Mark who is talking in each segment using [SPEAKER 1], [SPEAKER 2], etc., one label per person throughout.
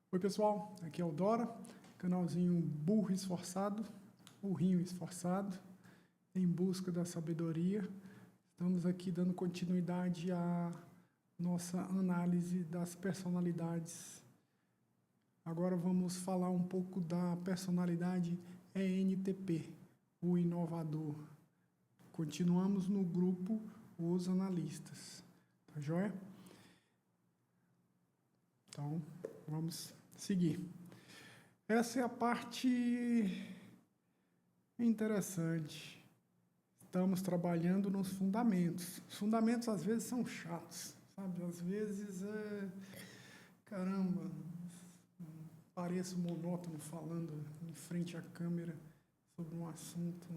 [SPEAKER 1] Oi pessoal, aqui é o Dora, canalzinho burrinho esforçado, em busca da sabedoria. Estamos aqui dando continuidade à nossa análise das personalidades. Agora vamos falar um pouco da personalidade ENTP, o inovador. Continuamos no grupo Os Analistas, tá joia? Então, vamos seguir. Essa é a parte interessante. Estamos trabalhando nos fundamentos. Os fundamentos, às vezes, são chatos, sabe? Às vezes, caramba, pareço monótono falando em frente à câmera sobre um assunto.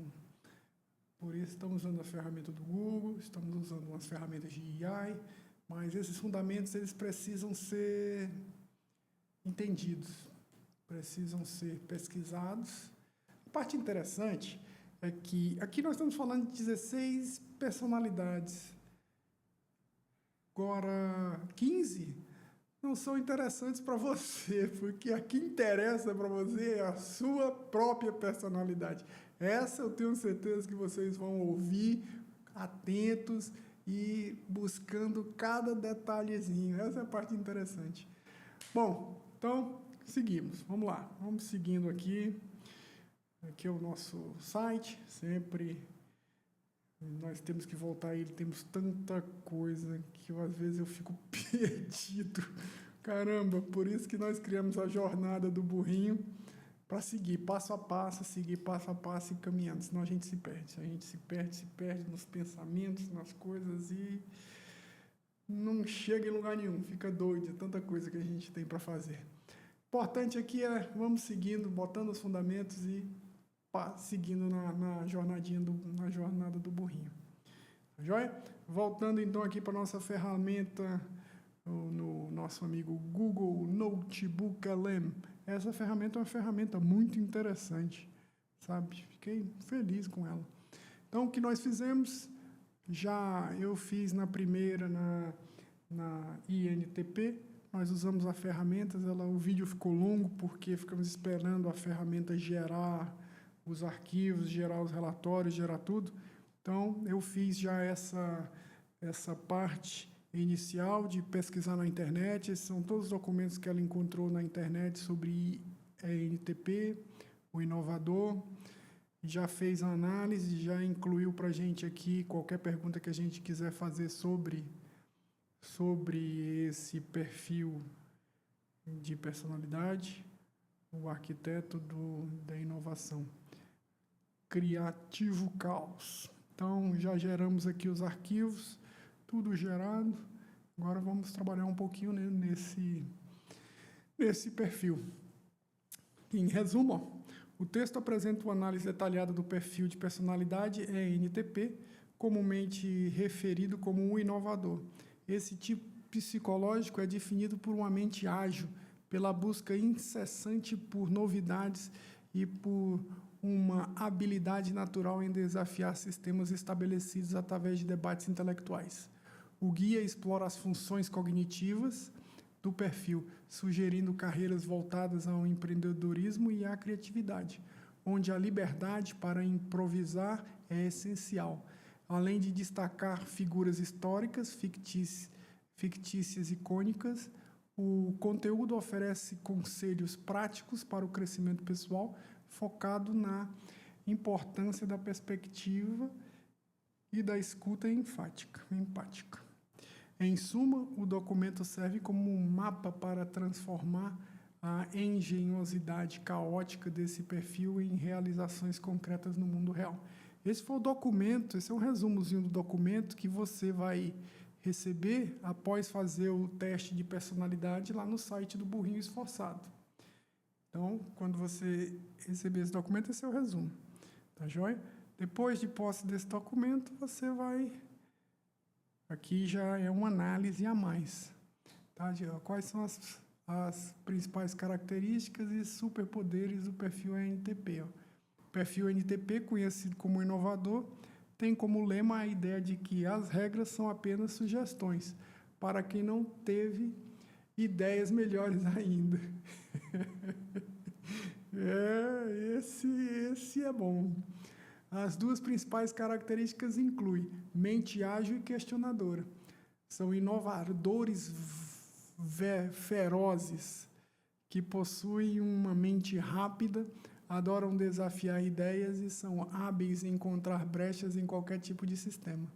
[SPEAKER 1] Por isso, estamos usando a ferramenta do Google, estamos usando umas ferramentas de AI, mas esses fundamentos, eles precisam ser entendidos, precisam ser pesquisados. A parte interessante é que aqui nós estamos falando de 16 personalidades. Agora, 15 não são interessantes para você, porque a que interessa para você é a sua própria personalidade. Essa eu tenho certeza que vocês vão ouvir atentos e buscando cada detalhezinho. Essa é a parte interessante. Bom, então seguimos. Vamos lá. Vamos seguindo aqui. Aqui é o nosso site. Sempre nós temos que voltar a ele. Temos tanta coisa que às vezes eu fico perdido. Caramba, por isso que nós criamos a jornada do burrinho, para seguir passo a passo, e caminhando, senão a gente se perde. A gente se perde nos pensamentos, nas coisas e não chega em lugar nenhum, fica doido, tanta coisa que a gente tem para fazer. Importante aqui é, vamos seguindo, botando os fundamentos e seguindo na jornada do burrinho. Tá joia? Voltando então aqui para nossa ferramenta, no nosso amigo Google Notebook LM. Essa ferramenta é uma ferramenta muito interessante, sabe? Fiquei feliz com ela. Então, o que nós fizemos, eu fiz na primeira, na INTP, nós usamos a ferramenta, o vídeo ficou longo porque ficamos esperando a ferramenta gerar os arquivos, gerar os relatórios, gerar tudo. Então, eu fiz já essa parte inicial de pesquisar na internet. Esses são todos os documentos que ela encontrou na internet sobre ENTP, o inovador. Já fez a análise, já incluiu para a gente aqui qualquer pergunta que a gente quiser fazer sobre esse perfil de personalidade, o arquiteto da inovação. Criativo Caos. Então, já geramos aqui os arquivos, tudo gerado. Agora vamos trabalhar um pouquinho nesse perfil. Em resumo, o texto apresenta uma análise detalhada do perfil de personalidade ENTP, comumente referido como o inovador. Esse tipo psicológico é definido por uma mente ágil, pela busca incessante por novidades e por uma habilidade natural em desafiar sistemas estabelecidos através de debates intelectuais. O guia explora as funções cognitivas do perfil, sugerindo carreiras voltadas ao empreendedorismo e à criatividade, onde a liberdade para improvisar é essencial, além de destacar figuras históricas, fictícias e icônicas. O conteúdo oferece conselhos práticos para o crescimento pessoal, focado na importância da perspectiva e da escuta empática. Em suma, o documento serve como um mapa para transformar a engenhosidade caótica desse perfil em realizações concretas no mundo real. Esse foi o documento, esse é um resumozinho do documento que você vai receber após fazer o teste de personalidade lá no site do Burrinho Esforçado. Então, quando você receber esse documento, esse é o resumo. Tá joia? Depois de posse desse documento, você vai... Aqui já é uma análise a mais. Tá? Quais são as principais características e superpoderes do perfil ENTP? O perfil ENTP, conhecido como inovador, tem como lema a ideia de que as regras são apenas sugestões para quem não teve ideias melhores ainda. Esse é bom. As duas principais características incluem mente ágil e questionadora. São inovadores ferozes, que possuem uma mente rápida, adoram desafiar ideias e são hábeis em encontrar brechas em qualquer tipo de sistema.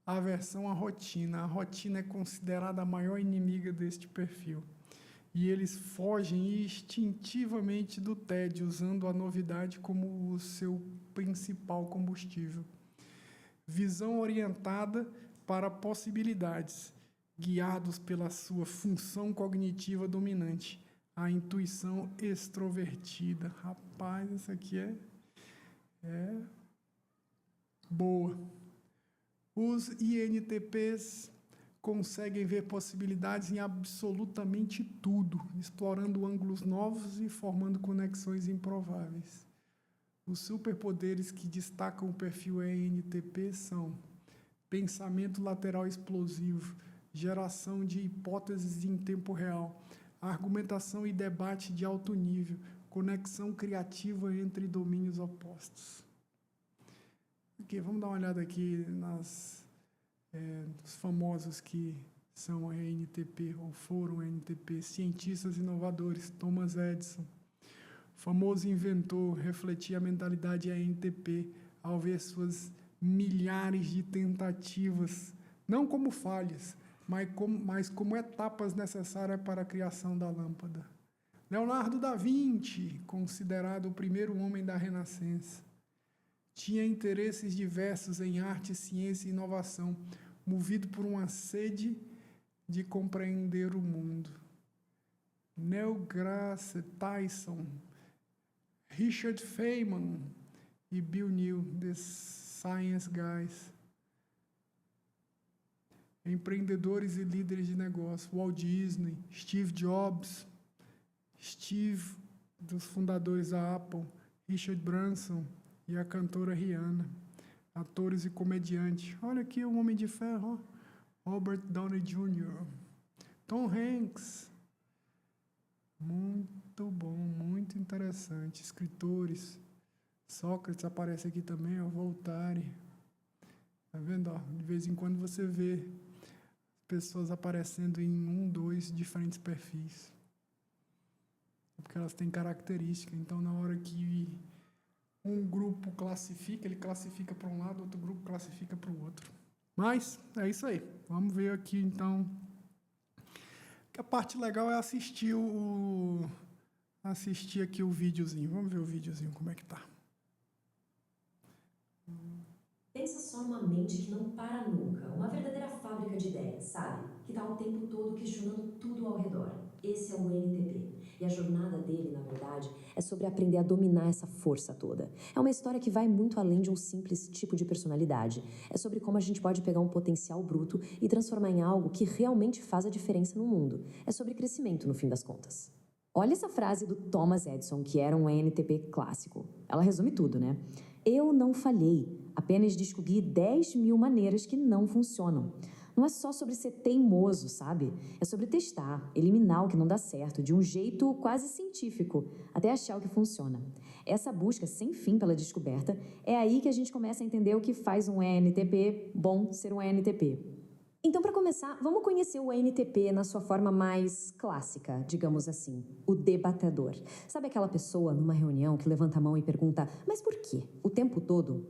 [SPEAKER 1] Aversão à rotina. A rotina é considerada a maior inimiga deste perfil. E eles fogem instintivamente do tédio, usando a novidade como o seu principal combustível. Visão orientada para possibilidades, guiados pela sua função cognitiva dominante, a intuição extrovertida. Rapaz, isso aqui é boa. Os INTPs conseguem ver possibilidades em absolutamente tudo, explorando ângulos novos e formando conexões improváveis. Os superpoderes que destacam o perfil ENTP são pensamento lateral explosivo, geração de hipóteses em tempo real, argumentação e debate de alto nível, conexão criativa entre domínios opostos. Ok, vamos dar uma olhada aqui os famosos que são ENTP ou foram ENTP, cientistas inovadores. Thomas Edison, famoso inventor, refletia a mentalidade ENTP ao ver suas milhares de tentativas, não como falhas, mas como etapas necessárias para a criação da lâmpada. Leonardo da Vinci, considerado o primeiro homem da Renascença, tinha interesses diversos em arte, ciência e inovação, movido por uma sede de compreender o mundo. Neil deGrasse Tyson, Richard Feynman e Bill New, The Science Guys. Empreendedores e líderes de negócio, Walt Disney, Steve Jobs, dos fundadores da Apple, Richard Branson e a cantora Rihanna, atores e comediantes. Olha aqui o Homem de Ferro, Robert Downey Jr., Tom Hanks. Muito bom, muito interessante. Escritores, Sócrates aparece aqui também, Voltaire. Tá vendo? De vez em quando você vê pessoas aparecendo em 2 diferentes perfis. Porque elas têm características. Então, na hora que um grupo classifica, ele classifica para um lado, outro grupo classifica para o outro. Mas é isso aí. Vamos ver aqui, então. Que a parte legal é assistir aqui o videozinho. Vamos ver o videozinho, como é que tá.
[SPEAKER 2] Pensa só numa mente que não para nunca, uma verdadeira fábrica de ideias, sabe? Que está o tempo todo questionando tudo ao redor. Esse é o ENTP. E a jornada dele, na verdade, é sobre aprender a dominar essa força toda. É uma história que vai muito além de um simples tipo de personalidade. É sobre como a gente pode pegar um potencial bruto e transformar em algo que realmente faz a diferença no mundo. É sobre crescimento, no fim das contas. Olha essa frase do Thomas Edison, que era um ENTP clássico. Ela resume tudo, né? Eu não falhei, apenas descobri 10.000 maneiras que não funcionam. Não é só sobre ser teimoso, sabe? É sobre testar, eliminar o que não dá certo, de um jeito quase científico, até achar o que funciona. Essa busca sem fim pela descoberta, é aí que a gente começa a entender o que faz um ENTP bom ser um ENTP. Então, para começar, vamos conhecer o ENTP na sua forma mais clássica, digamos assim, o debatedor. Sabe aquela pessoa numa reunião que levanta a mão e pergunta, mas por quê? O tempo todo?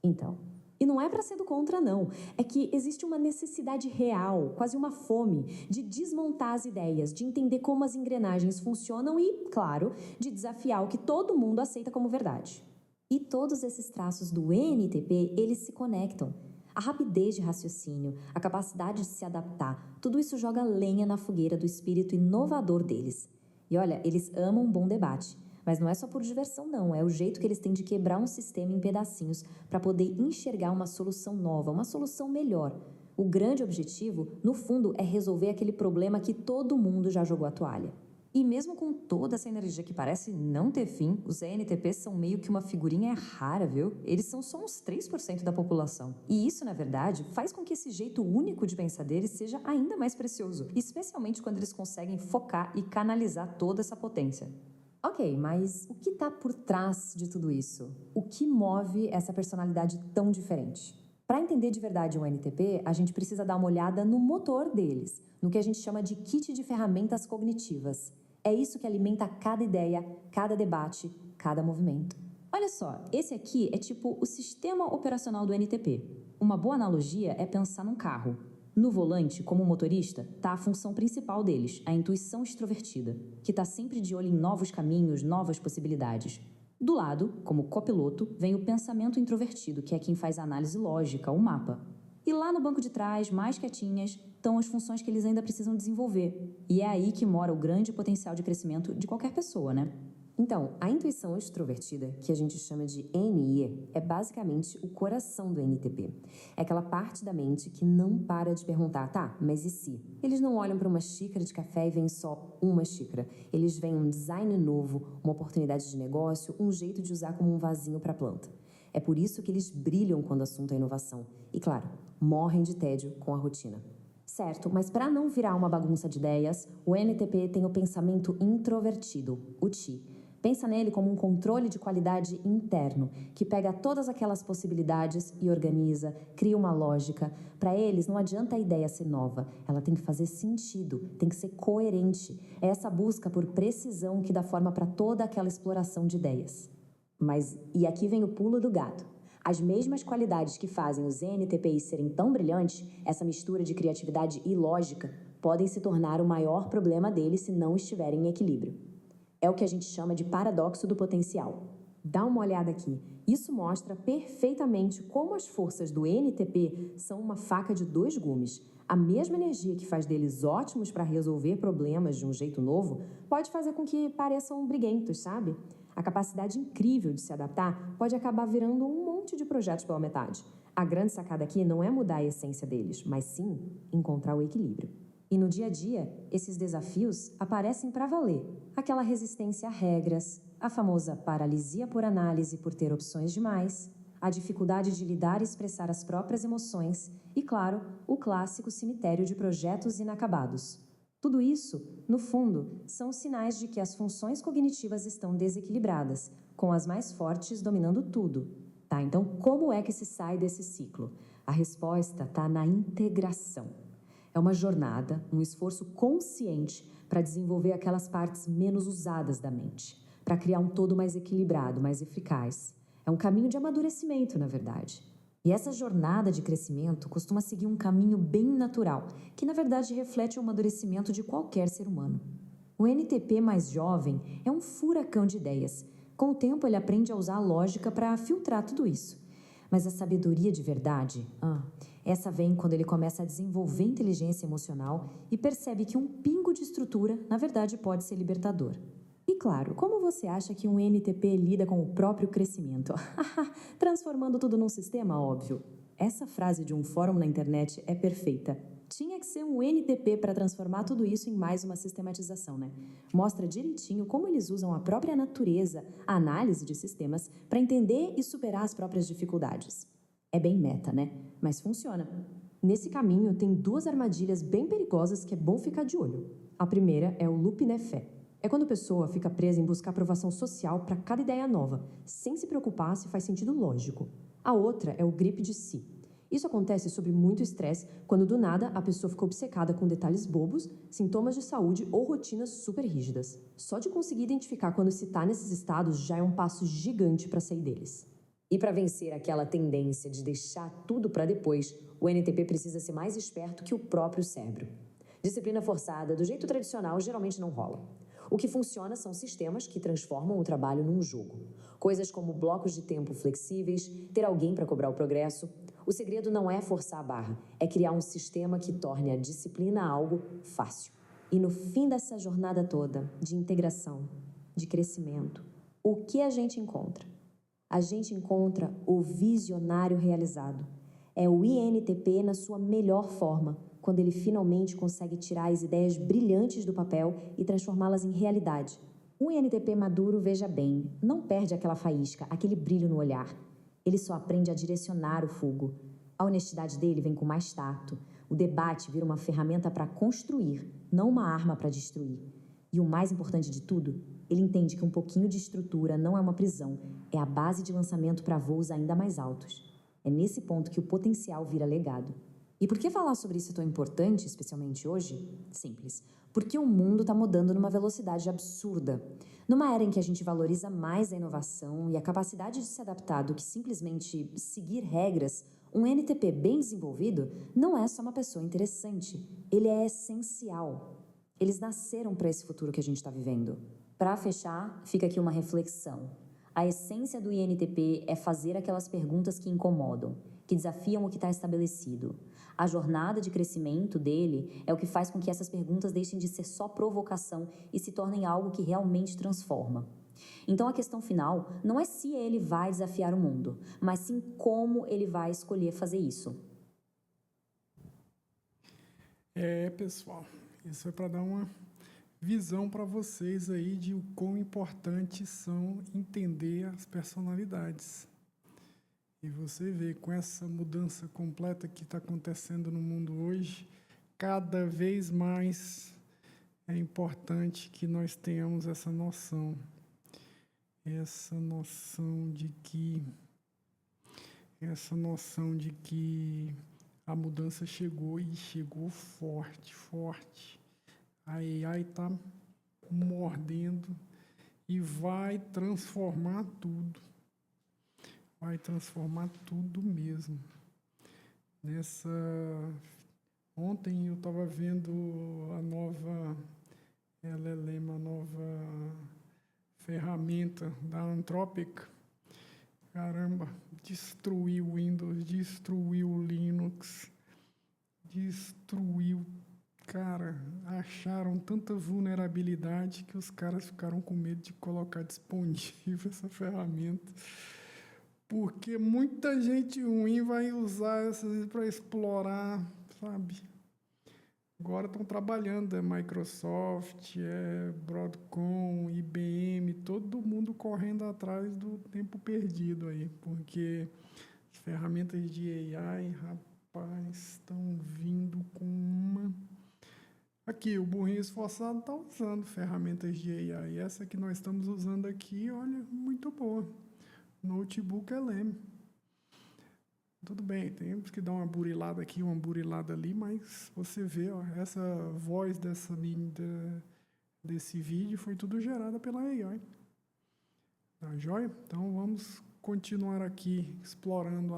[SPEAKER 2] Então, e não é para ser do contra, não. É que existe uma necessidade real, quase uma fome, de desmontar as ideias, de entender como as engrenagens funcionam e, claro, de desafiar o que todo mundo aceita como verdade. E todos esses traços do ENTP, eles se conectam. A rapidez de raciocínio, a capacidade de se adaptar, tudo isso joga lenha na fogueira do espírito inovador deles. E olha, eles amam um bom debate, mas não é só por diversão não, é o jeito que eles têm de quebrar um sistema em pedacinhos para poder enxergar uma solução nova, uma solução melhor. O grande objetivo, no fundo, é resolver aquele problema que todo mundo já jogou a toalha.
[SPEAKER 3] E mesmo com toda essa energia que parece não ter fim, os ENTPs são meio que uma figurinha rara, viu? Eles são só uns 3% da população. E isso, na verdade, faz com que esse jeito único de pensar deles seja ainda mais precioso, especialmente quando eles conseguem focar e canalizar toda essa potência. Ok, mas o que está por trás de tudo isso? O que move essa personalidade tão diferente? Para entender de verdade um NTP, a gente precisa dar uma olhada no motor deles, no que a gente chama de kit de ferramentas cognitivas. É isso que alimenta cada ideia, cada debate, cada movimento. Olha só, esse aqui é tipo o sistema operacional do NTP. Uma boa analogia é pensar num carro. No volante, como motorista, está a função principal deles, a intuição extrovertida, que está sempre de olho em novos caminhos, novas possibilidades. Do lado, como copiloto, vem o pensamento introvertido, que é quem faz a análise lógica, o mapa. E lá no banco de trás, mais quietinhas, estão as funções que eles ainda precisam desenvolver. E é aí que mora o grande potencial de crescimento de qualquer pessoa, né? Então, a intuição extrovertida, que a gente chama de NIE, é basicamente o coração do NTP. É aquela parte da mente que não para de perguntar, tá, mas e se? Eles não olham para uma xícara de café e veem só uma xícara. Eles veem um design novo, uma oportunidade de negócio, um jeito de usar como um vasinho para a planta. É por isso que eles brilham quando o assunto é inovação. E, claro, morrem de tédio com a rotina. Certo, mas para não virar uma bagunça de ideias, o NTP tem o pensamento introvertido, o TI. Pensa nele como um controle de qualidade interno, que pega todas aquelas possibilidades e organiza, cria uma lógica. Para eles, não adianta a ideia ser nova, ela tem que fazer sentido, tem que ser coerente. É essa busca por precisão que dá forma para toda aquela exploração de ideias. Mas, e aqui vem o pulo do gato. As mesmas qualidades que fazem os ENTPs serem tão brilhantes, essa mistura de criatividade e lógica, podem se tornar o maior problema deles se não estiverem em equilíbrio. É o que a gente chama de paradoxo do potencial. Dá uma olhada aqui. Isso mostra perfeitamente como as forças do NTP são uma faca de dois gumes. A mesma energia que faz deles ótimos para resolver problemas de um jeito novo pode fazer com que pareçam briguentos, sabe? A capacidade incrível de se adaptar pode acabar virando um monte de projetos pela metade. A grande sacada aqui não é mudar a essência deles, mas sim encontrar o equilíbrio. E no dia a dia, esses desafios aparecem para valer. Aquela resistência a regras, a famosa paralisia por análise por ter opções demais, a dificuldade de lidar e expressar as próprias emoções e, claro, o clássico cemitério de projetos inacabados. Tudo isso, no fundo, são sinais de que as funções cognitivas estão desequilibradas, com as mais fortes dominando tudo. Tá, então como é que se sai desse ciclo? A resposta está na integração. É uma jornada, um esforço consciente para desenvolver aquelas partes menos usadas da mente, para criar um todo mais equilibrado, mais eficaz. É um caminho de amadurecimento, na verdade. E essa jornada de crescimento costuma seguir um caminho bem natural, que na verdade reflete o amadurecimento de qualquer ser humano. O NTP mais jovem é um furacão de ideias. Com o tempo, ele aprende a usar a lógica para filtrar tudo isso. Mas a sabedoria de verdade, essa vem quando ele começa a desenvolver inteligência emocional e percebe que um pingo de estrutura, na verdade, pode ser libertador. E claro, como você acha que um NTP lida com o próprio crescimento? Transformando tudo num sistema, óbvio. Essa frase de um fórum na internet é perfeita. Tinha que ser um NTP para transformar tudo isso em mais uma sistematização, né? Mostra direitinho como eles usam a própria natureza, a análise de sistemas, para entender e superar as próprias dificuldades. É bem meta, né? Mas funciona. Nesse caminho, tem duas armadilhas bem perigosas que é bom ficar de olho. A primeira é o loop Nefé. É quando a pessoa fica presa em buscar aprovação social para cada ideia nova, sem se preocupar se faz sentido lógico. A outra é o grip de si. Isso acontece sob muito estresse, quando do nada a pessoa fica obcecada com detalhes bobos, sintomas de saúde ou rotinas super rígidas. Só de conseguir identificar quando se está nesses estados já é um passo gigante para sair deles. E para vencer aquela tendência de deixar tudo para depois, o NTP precisa ser mais esperto que o próprio cérebro. Disciplina forçada, do jeito tradicional, geralmente não rola. O que funciona são sistemas que transformam o trabalho num jogo. Coisas como blocos de tempo flexíveis, ter alguém para cobrar o progresso. O segredo não é forçar a barra, é criar um sistema que torne a disciplina algo fácil. E no fim dessa jornada toda, de integração, de crescimento, o que a gente encontra? A gente encontra o visionário realizado. É o INTP na sua melhor forma,
[SPEAKER 2] quando ele finalmente consegue tirar as ideias brilhantes do papel e transformá-las em realidade. Um INTP maduro, veja bem, não perde aquela faísca, aquele brilho no olhar. Ele só aprende a direcionar o fogo. A honestidade dele vem com mais tato. O debate vira uma ferramenta para construir, não uma arma para destruir. E o mais importante de tudo, ele entende que um pouquinho de estrutura não é uma prisão, é a base de lançamento para voos ainda mais altos. É nesse ponto que o potencial vira legado.
[SPEAKER 3] E por que falar sobre isso é tão importante, especialmente hoje? Simples. Porque o mundo está mudando numa velocidade absurda. Numa era em que a gente valoriza mais a inovação e a capacidade de se adaptar do que simplesmente seguir regras, um NTP bem desenvolvido não é só uma pessoa interessante, ele é essencial. Eles nasceram para esse futuro que a gente está vivendo. Para fechar, fica aqui uma reflexão. A essência do INTP é fazer aquelas perguntas que incomodam, que desafiam o que está estabelecido. A jornada de crescimento dele é o que faz com que essas perguntas deixem de ser só provocação e se tornem algo que realmente transforma. Então a questão final não é se ele vai desafiar o mundo, mas sim como ele vai escolher fazer isso.
[SPEAKER 1] Pessoal, isso é para dar uma visão para vocês aí de o quão importantes são entender as personalidades. E você vê, com essa mudança completa que está acontecendo no mundo hoje, cada vez mais é importante que nós tenhamos essa noção de que a mudança chegou e chegou forte, forte. A AI está mordendo e vai transformar tudo. Vai transformar tudo mesmo. Ontem eu estava vendo a nova LLM, a nova ferramenta da Anthropic. Caramba, destruiu o Windows, destruiu o Linux, destruiu. Cara, acharam tanta vulnerabilidade que os caras ficaram com medo de colocar disponível essa ferramenta. Porque muita gente ruim vai usar essas para explorar, sabe? Agora estão trabalhando, Microsoft, Broadcom, IBM, todo mundo correndo atrás do tempo perdido aí, porque as ferramentas de AI, rapaz, estão vindo com uma... Aqui, o burrinho esforçado está usando ferramentas de AI. Essa que nós estamos usando aqui, olha, muito boa. Notebook LM. Tudo bem, temos que dar uma burilada aqui, uma burilada ali, mas você vê, ó, essa voz desse vídeo foi tudo gerada pela AI. Tá joia? Então vamos continuar aqui explorando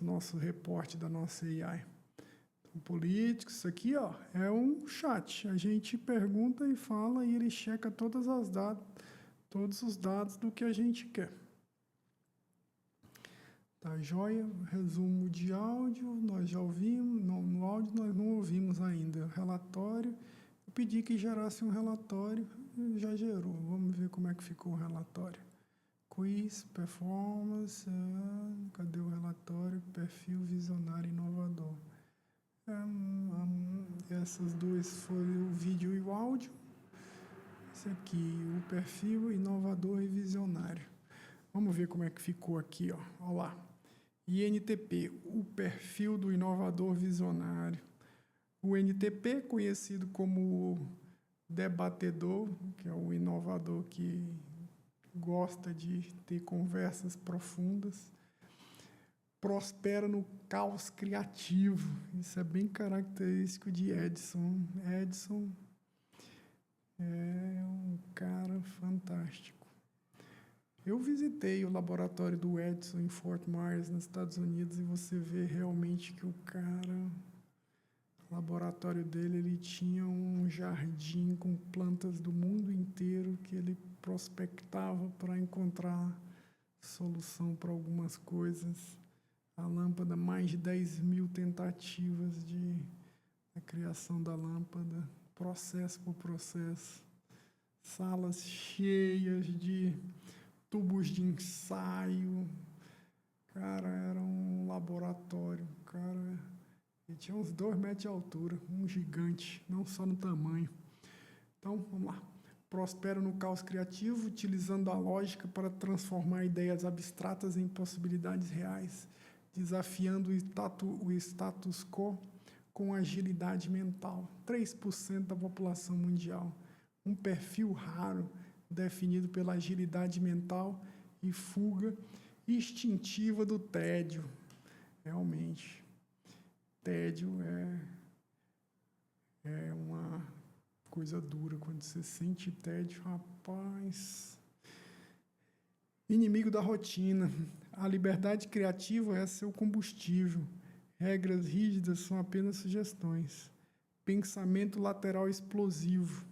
[SPEAKER 1] nosso reporte da nossa AI. Então, políticos, isso aqui, ó, é um chat. A gente pergunta e fala e ele checa todos os dados do que a gente quer. Tá joia? Resumo de áudio, nós já ouvimos. No áudio nós não ouvimos ainda. Relatório, eu pedi que gerasse um relatório, já gerou. Vamos ver como é que ficou o relatório. Quiz, performance, cadê o relatório? Perfil visionário inovador. Essas duas foram o vídeo e o áudio. Esse aqui, o perfil inovador e visionário. Vamos ver como é que ficou aqui, ó. Olha lá. INTP, o perfil do inovador visionário. O NTP, conhecido como debatedor, que é o inovador que gosta de ter conversas profundas. Prospera no caos criativo. Isso é bem característico de Edson. Edson é um cara fantástico. Eu visitei o laboratório do Edson em Fort Myers, nos Estados Unidos, e você vê realmente que o laboratório dele, ele tinha um jardim com plantas do mundo inteiro que ele prospectava para encontrar solução para algumas coisas. A lâmpada, mais de 10.000 tentativas da criação da lâmpada, processo por processo. Salas cheias de tubos de ensaio. Cara, era um laboratório. Cara, ele tinha uns 2 metros de altura, um gigante, não só no tamanho. Então, vamos lá. Prospera no caos criativo, utilizando a lógica para transformar ideias abstratas em possibilidades reais, desafiando o status quo com agilidade mental. 3% da população mundial. Um perfil raro, definido pela agilidade mental e fuga instintiva do tédio. Realmente, tédio é uma coisa dura. Quando você sente tédio, rapaz. Inimigo da rotina. A liberdade criativa é seu combustível. Regras rígidas são apenas sugestões. Pensamento lateral explosivo.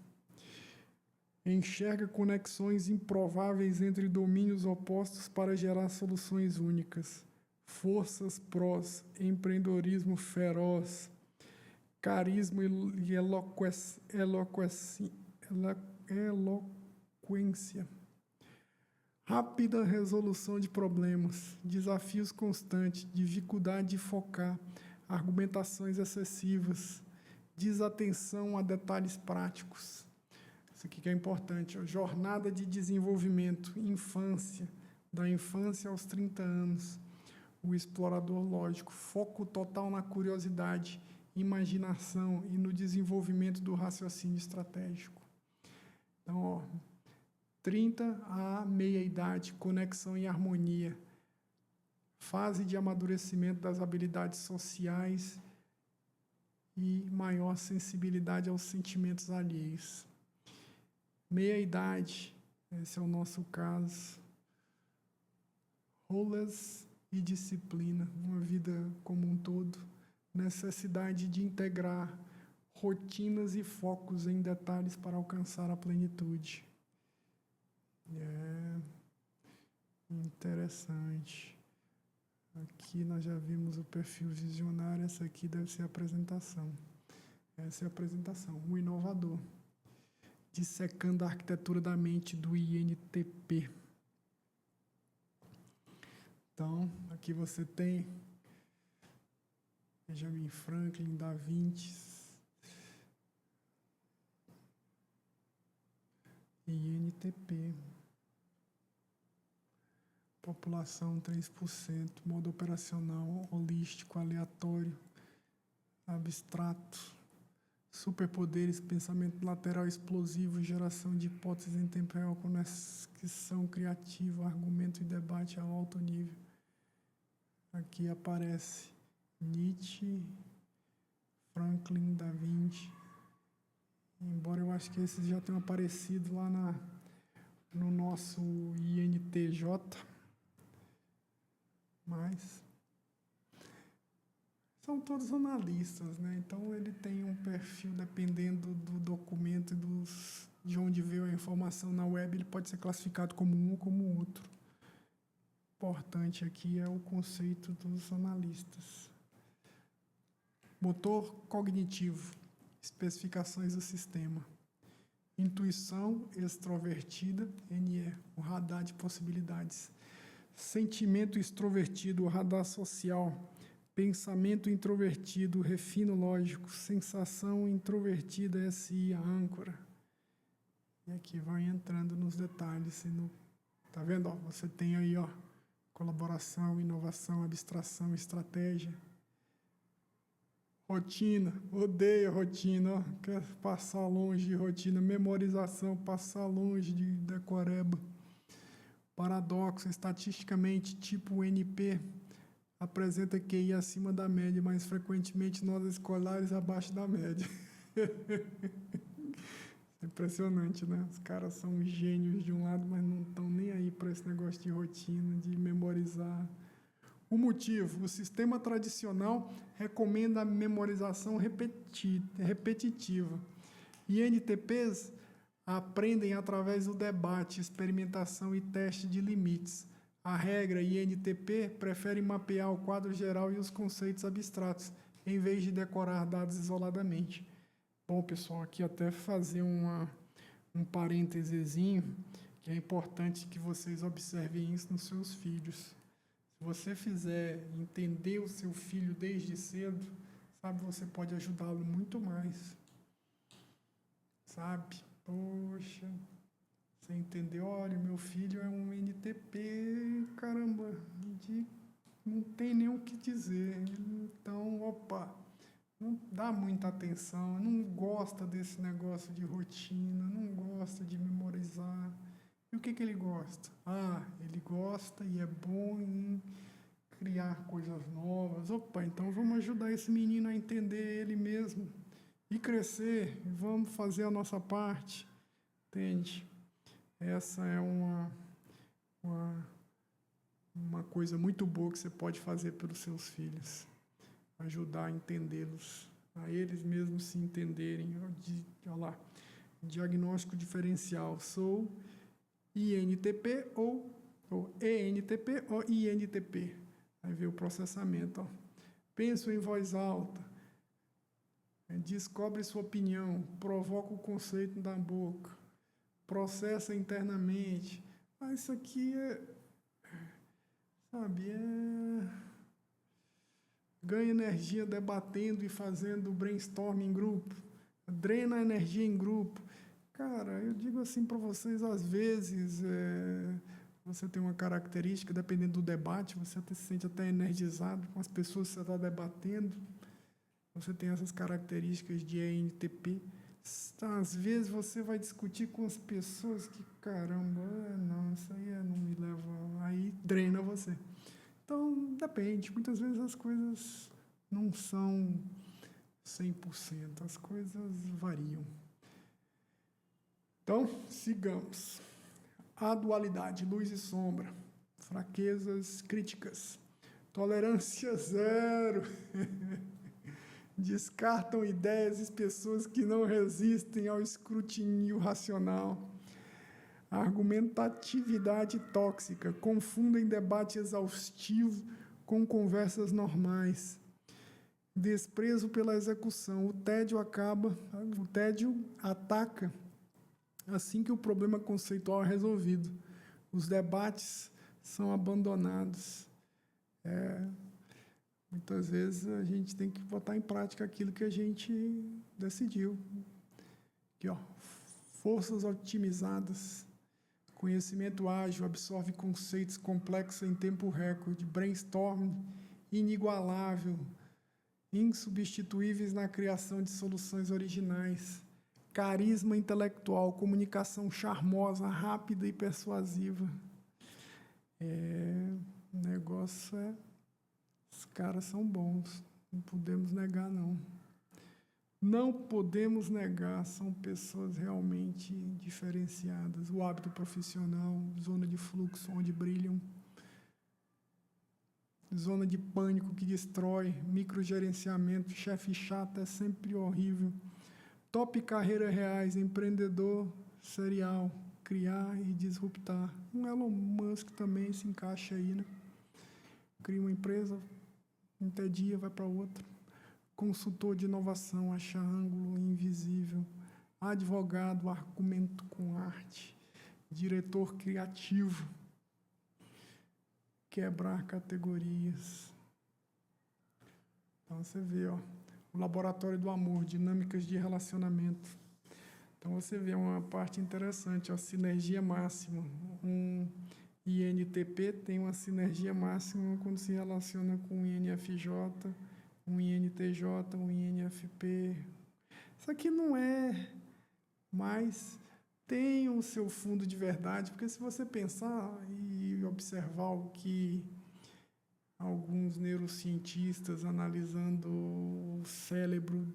[SPEAKER 1] Enxerga conexões improváveis entre domínios opostos para gerar soluções únicas. Forças prós, empreendedorismo feroz, carisma e eloquência. Rápida resolução de problemas, desafios constantes, dificuldade de focar, argumentações excessivas, desatenção a detalhes práticos. Isso aqui que é importante, ó. Jornada de desenvolvimento, infância, da infância aos 30 anos. O explorador lógico, foco total na curiosidade, imaginação e no desenvolvimento do raciocínio estratégico. Então, ó, 30 a meia-idade, conexão e harmonia. Fase de amadurecimento das habilidades sociais e maior sensibilidade aos sentimentos alheios. Meia-idade, esse é o nosso caso. Rolas e disciplina, uma vida como um todo. Necessidade de integrar rotinas e focos em detalhes para alcançar a plenitude. É interessante. Aqui nós já vimos o perfil visionário, essa aqui deve ser a apresentação. Essa é a apresentação, o inovador. Dissecando a arquitetura da mente do INTP. Então, aqui você tem Benjamin Franklin, Da Vinci, INTP. População 3%, modo operacional, holístico, aleatório, abstrato, superpoderes, pensamento lateral explosivo, geração de hipóteses em tempo real, conexão criativa, argumento e debate a alto nível. Aqui aparece Nietzsche, Franklin, Da Vinci. Embora eu acho que esses já tenham aparecido lá no nosso INTJ, mas são todos analistas, né? Então ele tem um perfil, dependendo do documento e de onde veio a informação na web, ele pode ser classificado como um ou como outro. Importante aqui é o conceito dos analistas. Motor cognitivo, especificações do sistema. Intuição extrovertida, NE, o radar de possibilidades. Sentimento extrovertido, o radar social. Pensamento introvertido, refino lógico. Sensação introvertida, SI, a âncora. E aqui vai entrando nos detalhes. Tá vendo? Ó, você tem aí, ó, colaboração, inovação, abstração, estratégia. Rotina, odeio rotina, ó, quer passar longe de rotina. Memorização, passar longe de decoreba. Paradoxo, estatisticamente, tipo NP, apresenta QI acima da média, mas frequentemente notas escolares abaixo da média. Impressionante, né? Os caras são gênios de um lado, mas não estão nem aí para esse negócio de rotina, de memorizar. O motivo, o sistema tradicional recomenda a memorização repetitiva. INTPs aprendem através do debate, experimentação e teste de limites. A regra INTP prefere mapear o quadro geral e os conceitos abstratos, em vez de decorar dados isoladamente. Bom, pessoal, aqui até fazer um parêntesezinho, que é importante que vocês observem isso nos seus filhos. Se você fizer entender o seu filho desde cedo, sabe, você pode ajudá-lo muito mais. Sabe? Poxa, você entendeu? Olha, meu filho é um NTP, caramba, não tem nem o que dizer. Então, opa, não dá muita atenção, não gosta desse negócio de rotina, não gosta de memorizar. E o que ele gosta? Ah, ele gosta e é bom em criar coisas novas. Opa, então vamos ajudar esse menino a entender ele mesmo e crescer. Vamos fazer a nossa parte. Entende? Essa é uma coisa muito boa que você pode fazer pelos seus filhos. Ajudar a entendê-los, a eles mesmos se entenderem. Olha lá, diagnóstico diferencial. Sou INTP ou ENTP ou INTP. Aí vem o processamento. Ó. Penso em voz alta. Descobre sua opinião. Provoca o conceito da boca. Processa internamente. Ah, isso aqui sabe, ganha energia debatendo e fazendo brainstorming em grupo. Drena a energia em grupo. Cara, eu digo assim para vocês, às vezes, você tem uma característica, dependendo do debate, você até se sente até energizado com as pessoas que você está debatendo. Você tem essas características de ENTP. Às vezes você vai discutir com as pessoas que, caramba, não, isso aí não me leva... Aí drena você. Então, depende. Muitas vezes as coisas não são 100%. As coisas variam. Então, sigamos. A dualidade, luz e sombra. Fraquezas críticas. Tolerância zero. Descartam ideias e pessoas que não resistem ao escrutínio racional. Argumentatividade tóxica. Confundem debate exaustivo com conversas normais. Desprezo pela execução. O tédio ataca assim que o problema conceitual é resolvido. Os debates são abandonados. Muitas vezes a gente tem que botar em prática aquilo que a gente decidiu. Aqui, ó, forças otimizadas, conhecimento ágil, absorve conceitos complexos em tempo recorde, brainstorming inigualável, insubstituíveis na criação de soluções originais, carisma intelectual, comunicação charmosa, rápida e persuasiva. O negócio os caras são bons, não podemos negar, não. Não podemos negar, são pessoas realmente diferenciadas. O hábito profissional, zona de fluxo onde brilham, zona de pânico que destrói, microgerenciamento, chefe chato é sempre horrível. Top carreiras reais, empreendedor serial, criar e disruptar. Um Elon Musk também se encaixa aí, né? Cria uma empresa, entedia, vai para outra. Consultor de inovação, acha ângulo invisível. Advogado, argumento com arte. Diretor criativo. Quebrar categorias. Então você vê, ó, o laboratório do amor, dinâmicas de relacionamento. Então você vê uma parte interessante, ó, sinergia máxima. Um INTP tem uma sinergia máxima quando se relaciona com um INFJ, um INTJ, um INFP. Isso aqui não é, mas tem o seu fundo de verdade, porque se você pensar e observar o que alguns neurocientistas analisando o cérebro,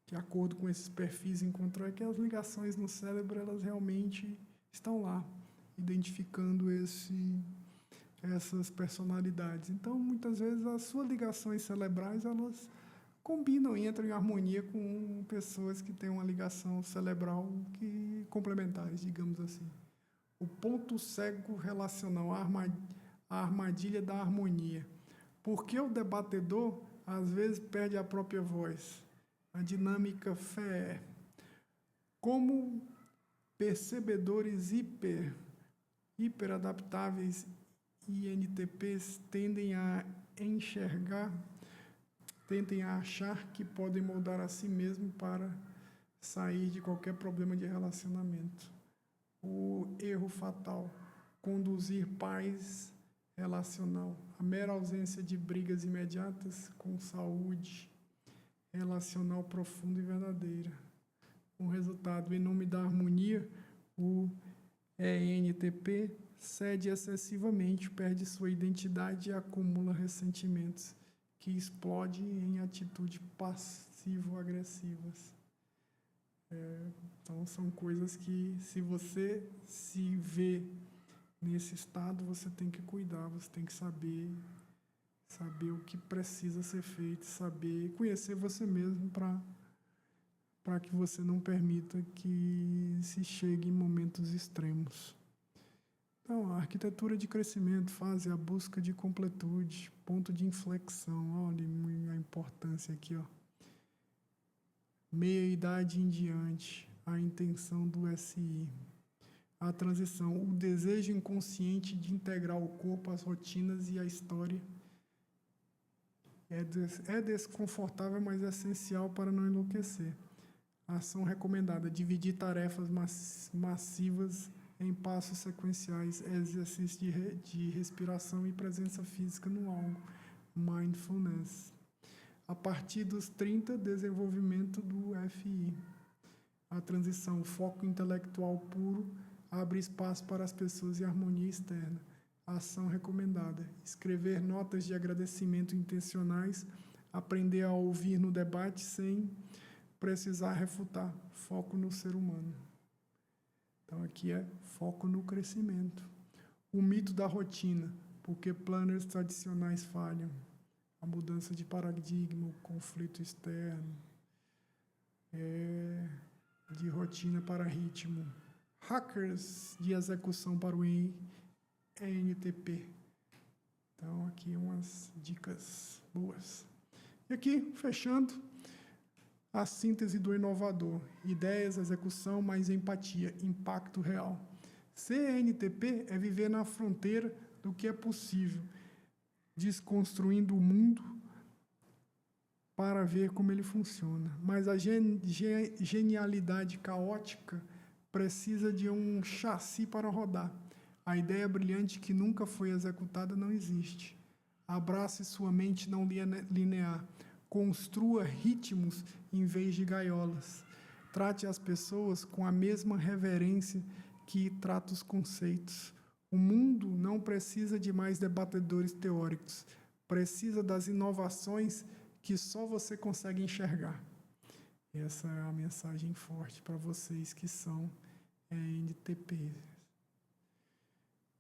[SPEAKER 1] de acordo com esses perfis, encontrou é que as ligações no cérebro, elas realmente estão lá, identificando essas personalidades. Então, muitas vezes, as suas ligações cerebrais, elas combinam e entram em harmonia com pessoas que têm uma ligação cerebral complementares, digamos assim. O ponto cego relacional, a armadilha da harmonia. Por que o debatedor, às vezes, perde a própria voz? A dinâmica fé. Como percebedores hiperadaptáveis INTPs tendem a achar que podem moldar a si mesmo para sair de qualquer problema de relacionamento. O erro fatal, conduzir paz relacional, a mera ausência de brigas imediatas com saúde relacional profunda e verdadeira. O resultado, em nome da harmonia, o ENTP cede excessivamente, perde sua identidade e acumula ressentimentos, que explode em atitudes passivo-agressivas. Então, são coisas que, se você se vê nesse estado, você tem que cuidar, você tem que saber o que precisa ser feito, saber conhecer você mesmo para que você não permita que se chegue em momentos extremos. Então, a arquitetura de crescimento faz a busca de completude, ponto de inflexão. Olha a importância aqui, ó. Meia-idade em diante, a intenção do SI. A transição, o desejo inconsciente de integrar o corpo, as rotinas e a história. É desconfortável, mas é essencial para não enlouquecer. A ação recomendada, dividir tarefas massivas em passos sequenciais, exercício de respiração e presença física no algo, mindfulness. A partir dos 30, desenvolvimento do FI. A transição, foco intelectual puro, abre espaço para as pessoas e harmonia externa. A ação recomendada, escrever notas de agradecimento intencionais, aprender a ouvir no debate sem precisar refutar, foco no ser humano. Então, aqui é foco no crescimento. O mito da rotina, porque planners tradicionais falham. A mudança de paradigma, o conflito externo, de rotina para ritmo. Hackers de execução para o ENTP. Então, aqui umas dicas boas. E aqui, fechando, a síntese do inovador. Ideias, execução, mais empatia, impacto real. Ser ENTP é viver na fronteira do que é possível, desconstruindo o mundo para ver como ele funciona. Mas a genialidade caótica precisa de um chassi para rodar. A ideia brilhante que nunca foi executada não existe. Abrace sua mente não linear. Construa ritmos em vez de gaiolas. Trate as pessoas com a mesma reverência que trata os conceitos. O mundo não precisa de mais debatedores teóricos. Precisa das inovações que só você consegue enxergar. Essa é a mensagem forte para vocês que são ENTP.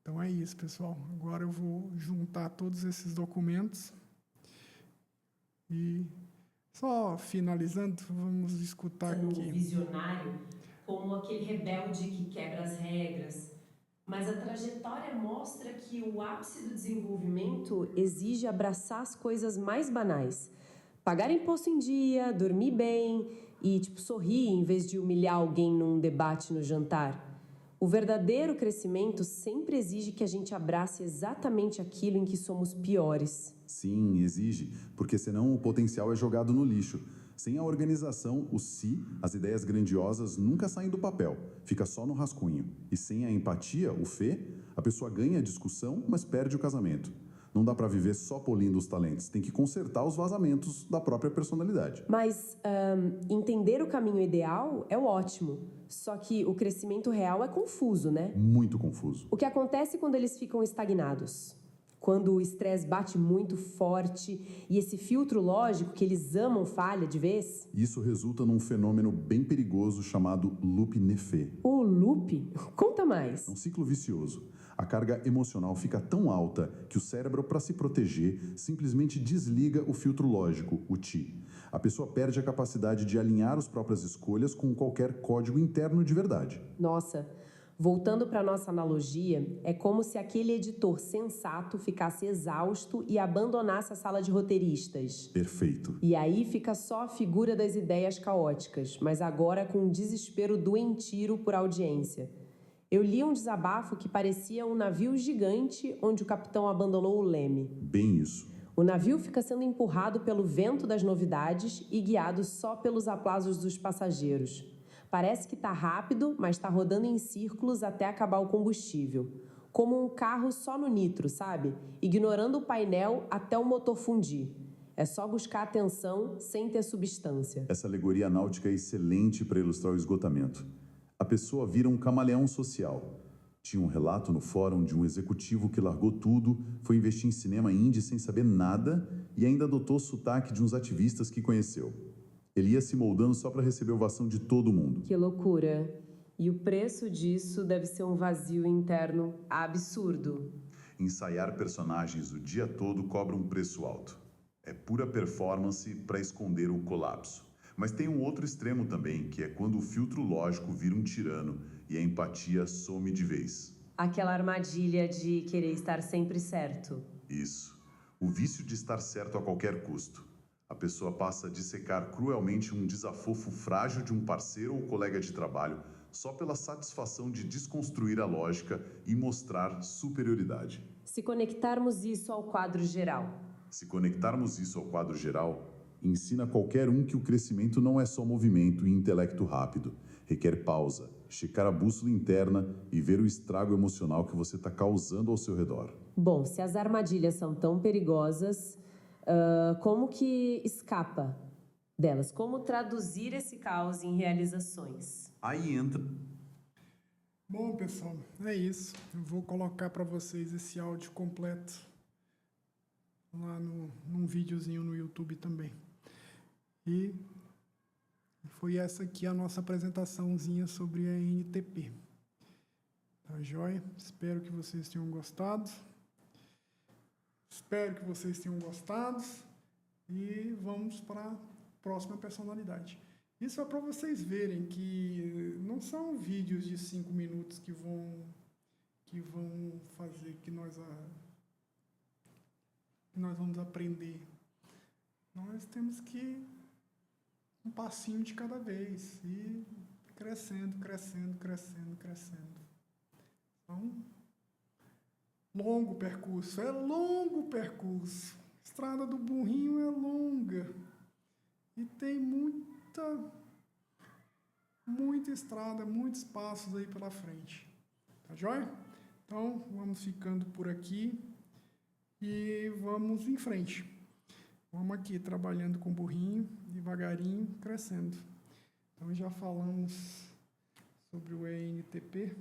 [SPEAKER 1] Então é isso, pessoal. Agora eu vou juntar todos esses documentos e, só finalizando, vamos escutar aqui.
[SPEAKER 2] Visionário, como aquele rebelde que quebra as regras. Mas a trajetória mostra que o ápice do desenvolvimento exige abraçar as coisas mais banais. Pagar imposto em dia, dormir bem e, sorrir em vez de humilhar alguém num debate no jantar. O verdadeiro crescimento sempre exige que a gente abrace exatamente aquilo em que somos piores.
[SPEAKER 4] Sim, exige, porque senão o potencial é jogado no lixo. Sem a organização, o si, as ideias grandiosas nunca saem do papel, fica só no rascunho. E sem a empatia, o fê, a pessoa ganha a discussão, mas perde o casamento. Não dá para viver só polindo os talentos, tem que consertar os vazamentos da própria personalidade.
[SPEAKER 2] Mas entender o caminho ideal é ótimo, só que o crescimento real é confuso, né?
[SPEAKER 4] Muito confuso.
[SPEAKER 2] O que acontece quando eles ficam estagnados? Quando o estresse bate muito forte e esse filtro lógico que eles amam falha de vez?
[SPEAKER 4] Isso resulta num fenômeno bem perigoso chamado loop nefê.
[SPEAKER 2] O loop? Conta mais.
[SPEAKER 4] É um ciclo vicioso. A carga emocional fica tão alta que o cérebro, para se proteger, simplesmente desliga o filtro lógico, o ti. A pessoa perde a capacidade de alinhar as próprias escolhas com qualquer código interno de verdade.
[SPEAKER 2] Nossa, voltando para nossa analogia, é como se aquele editor sensato ficasse exausto e abandonasse a sala de roteiristas.
[SPEAKER 4] Perfeito.
[SPEAKER 2] E aí fica só a figura das ideias caóticas, mas agora com um desespero doentio por audiência.
[SPEAKER 5] Eu li um desabafo que parecia um navio gigante onde o capitão abandonou o leme.
[SPEAKER 4] Bem isso.
[SPEAKER 5] O navio fica sendo empurrado pelo vento das novidades e guiado só pelos aplausos dos passageiros. Parece que está rápido, mas está rodando em círculos até acabar o combustível. Como um carro só no nitro, sabe? Ignorando o painel até o motor fundir. É só buscar atenção sem ter substância.
[SPEAKER 4] Essa alegoria náutica é excelente para ilustrar o esgotamento. A pessoa vira um camaleão social. Tinha um relato no fórum de um executivo que largou tudo, foi investir em cinema indie sem saber nada e ainda adotou o sotaque de uns ativistas que conheceu. Ele ia se moldando só para receber ovação de todo mundo.
[SPEAKER 5] Que loucura. E o preço disso deve ser um vazio interno absurdo.
[SPEAKER 4] Ensaiar personagens o dia todo cobra um preço alto. É pura performance para esconder o colapso. Mas tem um outro extremo também, que é quando o filtro lógico vira um tirano e a empatia some de vez.
[SPEAKER 5] Aquela armadilha de querer estar sempre certo.
[SPEAKER 4] Isso. O vício de estar certo a qualquer custo. A pessoa passa a dissecar cruelmente um desafofo frágil de um parceiro ou colega de trabalho só pela satisfação de desconstruir a lógica e mostrar superioridade.
[SPEAKER 5] Se conectarmos isso ao quadro geral.
[SPEAKER 4] Se conectarmos isso ao quadro geral, ensina qualquer um que o crescimento não é só movimento e intelecto rápido. Requer pausa, checar a bússola interna e ver o estrago emocional que você está causando ao seu redor.
[SPEAKER 5] Bom, se as armadilhas são tão perigosas, como que escapa delas? Como traduzir esse caos em realizações?
[SPEAKER 4] Aí entra...
[SPEAKER 1] Bom, pessoal, é isso. Eu vou colocar para vocês esse áudio completo lá num videozinho no YouTube também. E foi essa aqui a nossa apresentaçãozinha sobre a NTP. Tá joia? Espero que vocês tenham gostado. E vamos para a próxima personalidade. Isso é para vocês verem que não são vídeos de 5 minutos que vão fazer que nós vamos aprender. Nós temos que um passinho de cada vez e crescendo. Então, longo percurso, Estrada do Burrinho é longa e tem muita estrada, muitos passos aí pela frente. Tá joia? Então, vamos ficando por aqui e vamos em frente. Vamos aqui trabalhando com o burrinho, devagarinho, crescendo. Então, já falamos sobre o ENTP,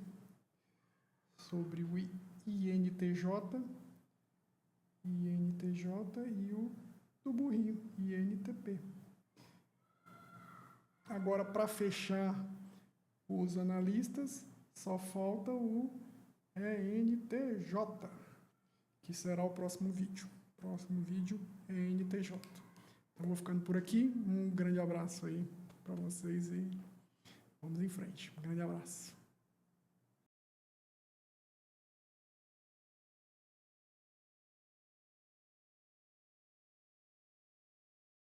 [SPEAKER 1] sobre o INTJ e o do burrinho, INTP. Agora, para fechar os analistas, só falta o ENTJ, que será o próximo vídeo. O próximo vídeo é ENTJ. Então, vou ficando por aqui. Um grande abraço aí para vocês e vamos em frente. Um grande abraço.